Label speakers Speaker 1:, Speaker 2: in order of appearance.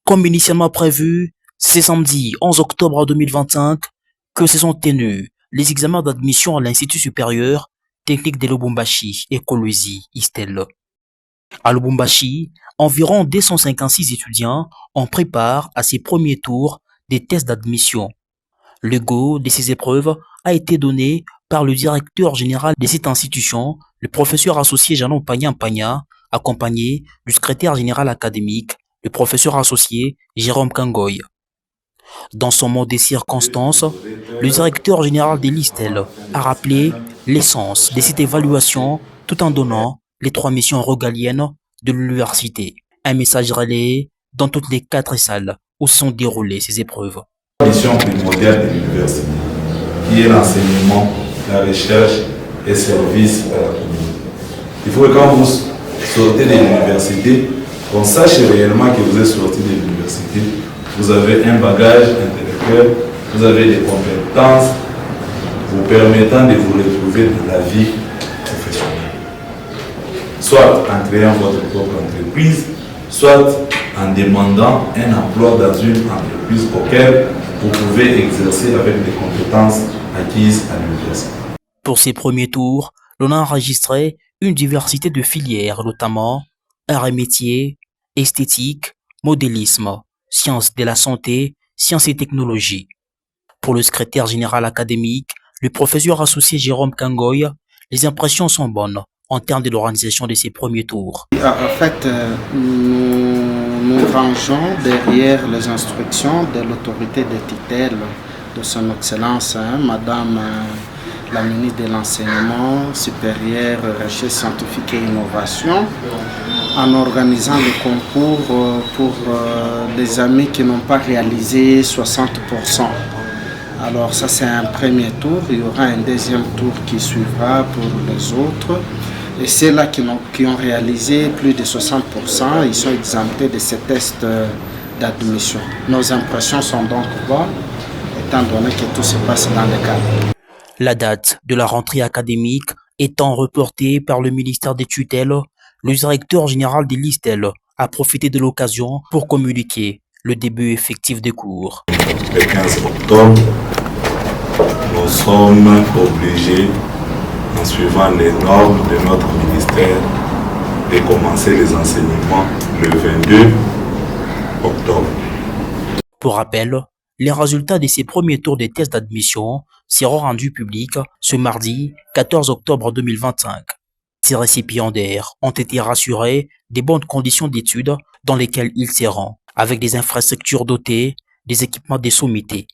Speaker 1: Comme initialement prévu, c'est samedi 11 octobre 2025 que se sont tenus les examens d'admission à l'Institut supérieur technique de Lubumbashi et Kolwezi, ISTEL. À Lubumbashi, environ 256 étudiants en préparent à ces premiers tours des tests d'admission. Le go de ces épreuves a été donné par le directeur général de cette institution, le professeur associé Janon Pagna, accompagné du secrétaire général académique, le professeur associé Jérôme Kangoy. Dans son mot des circonstances, le directeur général de l'ISTEL a rappelé l'essence de cette évaluation tout en donnant les 3 missions régaliennes de l'université. Un message relayé dans toutes les 4 salles où se sont déroulées ces épreuves.
Speaker 2: La mission primordiale de l'université, qui est l'enseignement, la recherche et service à la communauté. Il faut que quand vous sortez de l'université, qu'on sache réellement que vous êtes sorti de l'université, vous avez un bagage intellectuel, vous avez des compétences vous permettant de vous retrouver dans la vie professionnelle. Soit en créant votre propre entreprise, soit en demandant un emploi dans une entreprise auquel vous pouvez exercer avec des compétences acquises à l'université.
Speaker 1: Pour ces premiers tours, l'on a enregistré une diversité de filières, notamment arts et métiers, esthétique, modélisme, sciences de la santé, sciences et technologies. Pour le secrétaire général académique, le professeur associé Jérôme Kangoy, les impressions sont bonnes en termes de l'organisation de ces premiers tours.
Speaker 3: En fait, nous rangeons derrière les instructions de l'autorité de tutelle de son Excellence, Madame la ministre de l'Enseignement supérieur, Recherche scientifique et innovation, en organisant le concours pour des amis qui n'ont pas réalisé 60%. Alors ça c'est un premier tour, il y aura un deuxième tour qui suivra pour les autres. Et ceux-là qui ont réalisé plus de 60%, ils sont exemptés de ces tests d'admission. Nos impressions sont donc bonnes, étant donné que tout se passe dans le cadre.
Speaker 1: La date de la rentrée académique étant reportée par le ministère des tutelles, le directeur général de l'ISTEL a profité de l'occasion pour communiquer le début effectif des cours.
Speaker 2: Le 15 octobre, nous sommes obligés, en suivant les normes de notre ministère, de commencer les enseignements le 22 octobre.
Speaker 1: Pour rappel, les résultats de ces premiers tours des tests d'admission seront rendus publics ce mardi 14 octobre 2025. Ces récipiendaires ont été rassurés des bonnes conditions d'études dans lesquelles ils seront, avec des infrastructures dotées, des équipements de sommité